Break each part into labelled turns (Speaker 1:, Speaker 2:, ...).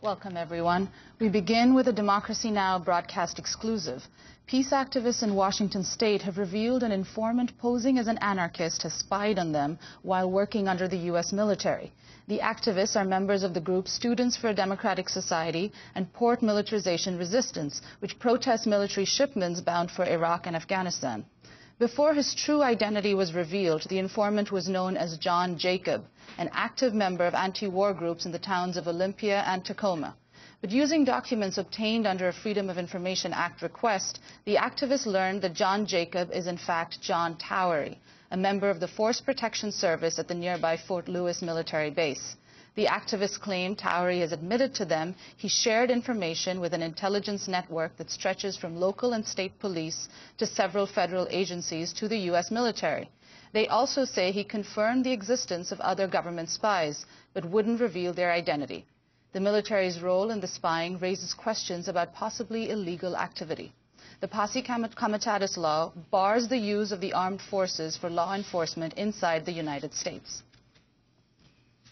Speaker 1: Welcome, everyone. We begin with a Democracy Now! Broadcast exclusive. Peace activists in Washington state have revealed an informant posing as an anarchist has spied on them while working under the U.S. military. The activists are members of the group Students for a Democratic Society and Port Militarization Resistance, which protests military shipments bound for Iraq and Afghanistan. Before his true identity was revealed, the informant was known as John Jacob, an active member of anti-war groups in the towns of Olympia and Tacoma. But using documents obtained under a Freedom of Information Act request, the activists learned that John Jacob is in fact John Towery, a member of the Force Protection Service at the nearby Fort Lewis military base. The activists claim Towery has admitted to them he shared information with an intelligence network that stretches from local and state police to several federal agencies to the U.S. military. They also say he confirmed the existence of other government spies, but wouldn't reveal their identity. The military's role in the spying raises questions about possibly illegal activity. The Posse Comitatus law bars the use of the armed forces for law enforcement inside the United States.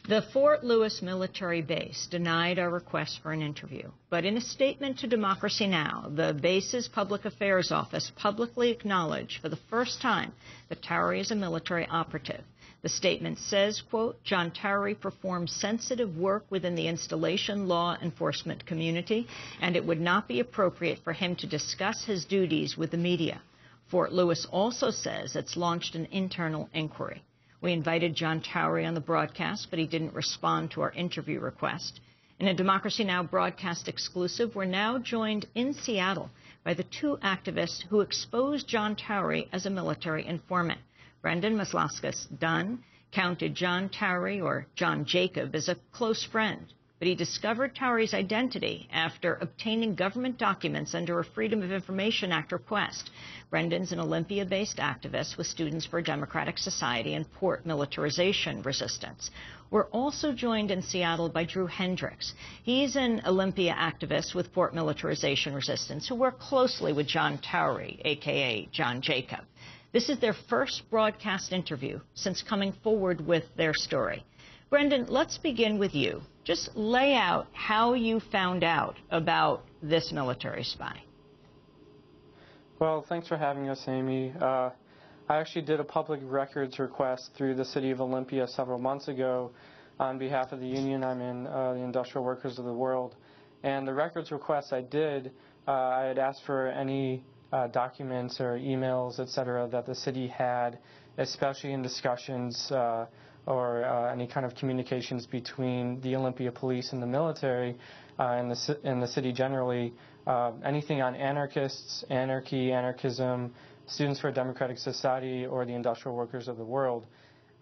Speaker 2: The Fort Lewis military base denied our request for an interview, but in a statement to Democracy Now!, the base's public affairs office publicly acknowledged for the first time that Towery is a military operative. The statement says, quote, John Towery performs sensitive work within the installation law enforcement community, and it would not be appropriate for him to discuss his duties with the media. Fort Lewis also says it's launched an internal inquiry. We invited John Towery on the broadcast, but he didn't respond to our interview request. In a Democracy Now! Broadcast exclusive, we're now joined in Seattle by the two activists who exposed John Towery as a military informant. Brendan Maslauskas-Dunn counted John Towery, or John Jacob, as a close friend, but he discovered Towery's identity after obtaining government documents under a Freedom of Information Act request. Brendan's an Olympia-based activist with Students for a Democratic Society and Port Militarization Resistance. We're also joined in Seattle by Drew Hendricks. He's an Olympia activist with Port Militarization Resistance who worked closely with John Towery, a.k.a. John Jacob. This is their first broadcast interview since coming forward with their story. Brendan, let's begin with you. Just lay out how you found out about this military spy.
Speaker 3: Well, thanks for having us, Amy. I actually did a public records request through the city of Olympia several months ago on behalf of the union I'm in, the Industrial Workers of the World. And the records request I did, I had asked for any documents or emails, etc., that the city had, especially in discussions or any kind of communications between the Olympia police and the military and the city generally, anything on anarchists, anarchy, anarchism, Students for a Democratic Society, or the Industrial Workers of the World.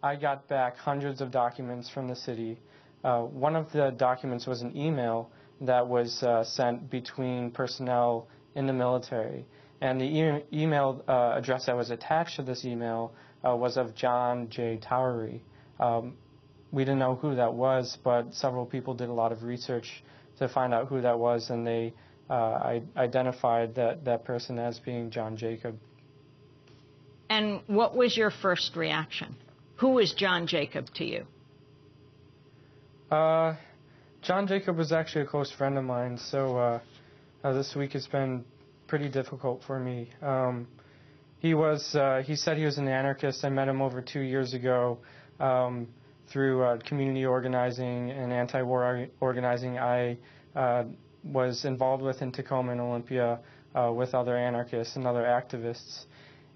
Speaker 3: I got back hundreds of documents from the city. One of the documents was an email that was sent between personnel in the military. And the email address that was attached to this email was of John J. Towery. We didn't know who that was, but several people did a lot of research to find out who that was, and they identified that person as being John Jacob.
Speaker 2: And what was your first reaction? Who was John Jacob to you?
Speaker 3: John Jacob was actually a close friend of mine, so this week has been pretty difficult for me. He said he was an anarchist. I met him over 2 years ago through community organizing and anti-war organizing I was involved with in Tacoma and Olympia with other anarchists and other activists.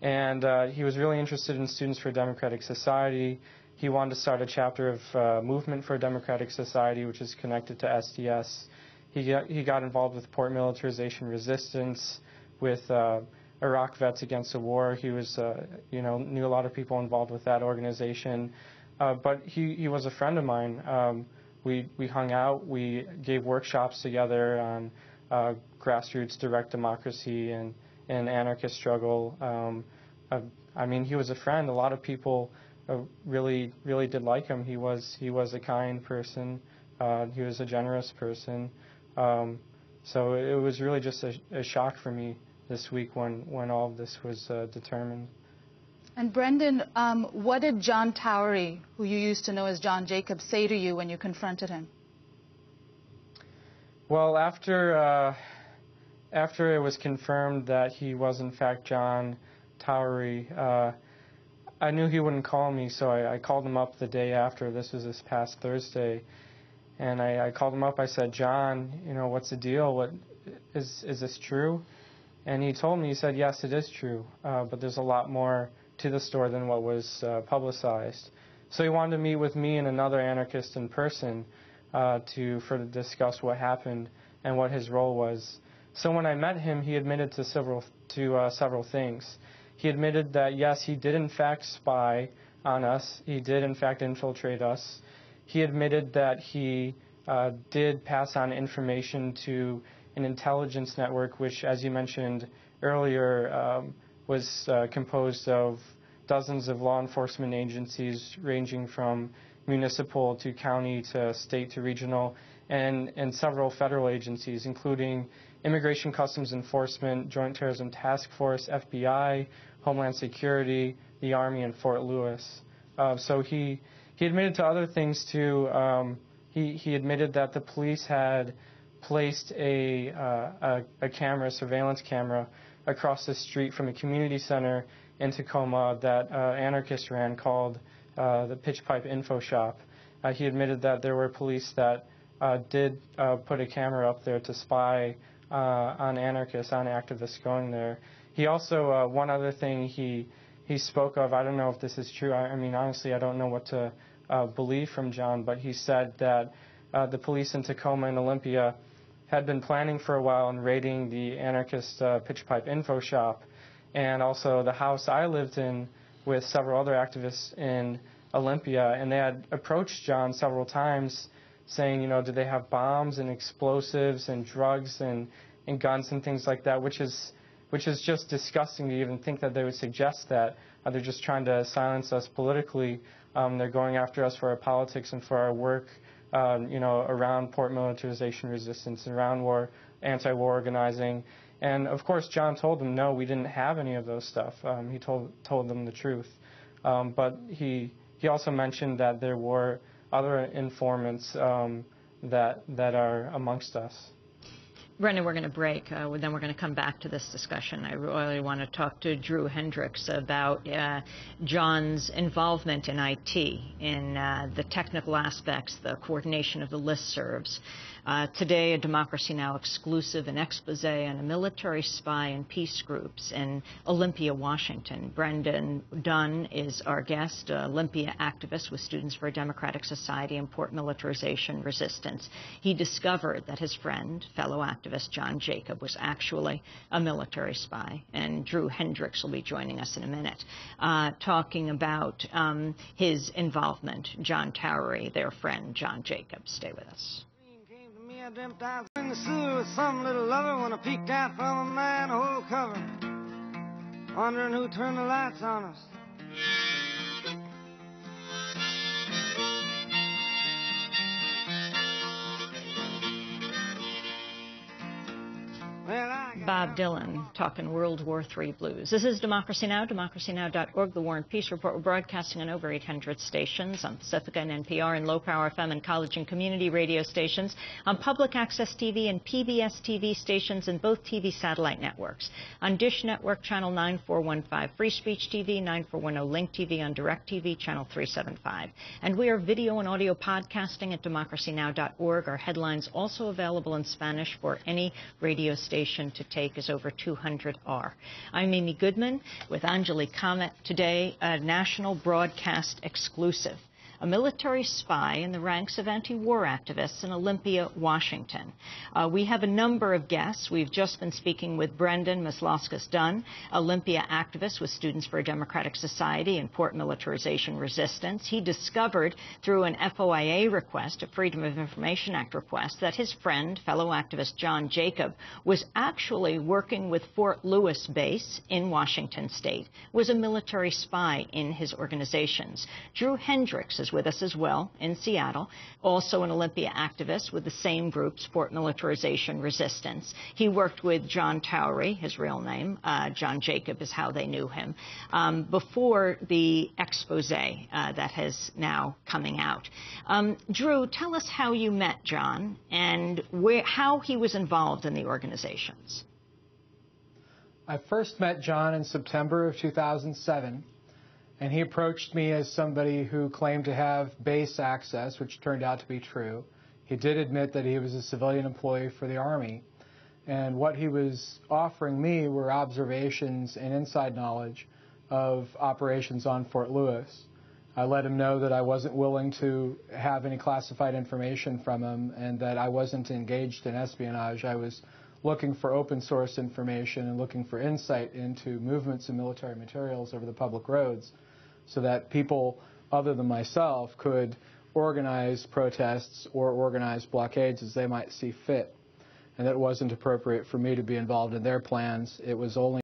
Speaker 3: And he was really interested in Students for a Democratic Society. He wanted to start a chapter of Movement for a Democratic Society, which is connected to SDS. He got involved with Port Militarization Resistance, with Iraq Vets Against the War. He was, knew a lot of people involved with that organization. But he was a friend of mine. We hung out. We gave workshops together on grassroots direct democracy and anarchist struggle. I mean, he was a friend. A lot of people really did like him. He was a kind person. He was a generous person. So it was really just a shock for me this week when all of this was determined.
Speaker 1: And Brendan, what did John Towery, who you used to know as John Jacob, say to you when you confronted him?
Speaker 3: Well, after it was confirmed that he was in fact John Towery, I knew he wouldn't call me, so I called him up the day after. This was this past Thursday, and I called him up. I said, "John, what's the deal? What is this true?" And he told me, he said, "Yes, it is true, but there's a lot more to the story than what was publicized." So he wanted to meet with me and another anarchist in person to further discuss what happened and what his role was. So when I met him, he admitted to several things. He admitted that, yes, he did in fact spy on us. He did in fact infiltrate us. He admitted that he did pass on information to an intelligence network, which, as you mentioned earlier, was composed of dozens of law enforcement agencies ranging from municipal to county to state to regional, and several federal agencies, including Immigration Customs Enforcement, Joint Terrorism Task Force, FBI, Homeland Security, the Army, and Fort Lewis. So he admitted to other things too. He admitted that the police had placed a surveillance camera, across the street from a community center in Tacoma that anarchists ran called the Pitch Pipe Info Shop. He admitted that there were police that did put a camera up there to spy on anarchists, on activists going there. He also, one other thing he spoke of, I don't know if this is true, I mean, honestly, I don't know what to believe from John, but he said that the police in Tacoma and Olympia had been planning for a while on raiding the anarchist Pitch Pipe Info Shop, and also the house I lived in with several other activists in Olympia, and they had approached John several times saying, do they have bombs and explosives and drugs and guns and things like that, which is just disgusting to even think that they would suggest that. They're just trying to silence us politically. They're going after us for our politics and for our work, around port militarization resistance, around anti-war organizing. And of course, John told them, no, we didn't have any of those stuff. He told them the truth. But he also mentioned that there were other informants that are amongst us.
Speaker 2: Brendan, we're going to break. Then we're going to come back to this discussion. I really want to talk to Drew Hendricks about John's involvement in IT, in the technical aspects, the coordination of the listservs. Today, a Democracy Now! Exclusive, an expose on a military spy and peace groups in Olympia, Washington. Brendan Dunn is our guest, Olympia activist with Students for a Democratic Society and Port Militarization Resistance. He discovered that his friend, fellow activist John Jacob, was actually a military spy. And Drew Hendricks will be joining us in a minute, talking about his involvement. John Towery, their friend, John Jacob. Stay with us.
Speaker 4: I dreamt I was in the sewer with some little lover when I peeked out from a manhole cover, wondering who turned the lights on us.
Speaker 2: Bob Dylan talking World War III blues. This is Democracy Now!, democracynow.org, the War and Peace Report. We're broadcasting on over 800 stations, on Pacifica and NPR, and low-power FM and college and community radio stations, on public access TV and PBS TV stations and both TV satellite networks, on Dish Network, Channel 9415, Free Speech TV, 9410, Link TV, on DirecTV, Channel 375. And we are video and audio podcasting at democracynow.org. Our headlines also available in Spanish for any radio station to take, as over 200 are. I'm Amy Goodman with Angelique Comet. Today, a national broadcast exclusive. A military spy in the ranks of anti-war activists in Olympia, Washington. We have a number of guests. We've just been speaking with Brendan Dunn, Olympia activist with Students for a Democratic Society and Port Militarization Resistance. He discovered through an FOIA request, a Freedom of Information Act request, that his friend, fellow activist John Jacob, was actually working with Fort Lewis base in Washington state, was a military spy in his organizations. Drew Hendricks is is with us as well in Seattle, also an Olympia activist with the same group, Sport Militarization Resistance. He worked with John Towery, his real name, John Jacob is how they knew him, before the expose that has now coming out. Drew, tell us how you met John and how he was involved in the organizations.
Speaker 5: I first met John in September of 2007, and he approached me as somebody who claimed to have base access, which turned out to be true. He did admit that he was a civilian employee for the Army, and what he was offering me were observations and inside knowledge of operations on Fort Lewis. I let him know that I wasn't willing to have any classified information from him and that I wasn't engaged in espionage. I was looking for open source information and looking for insight into movements of military materials over the public roads so that people other than myself could organize protests or organize blockades as they might see fit. And that it wasn't appropriate for me to be involved in their plans. It was only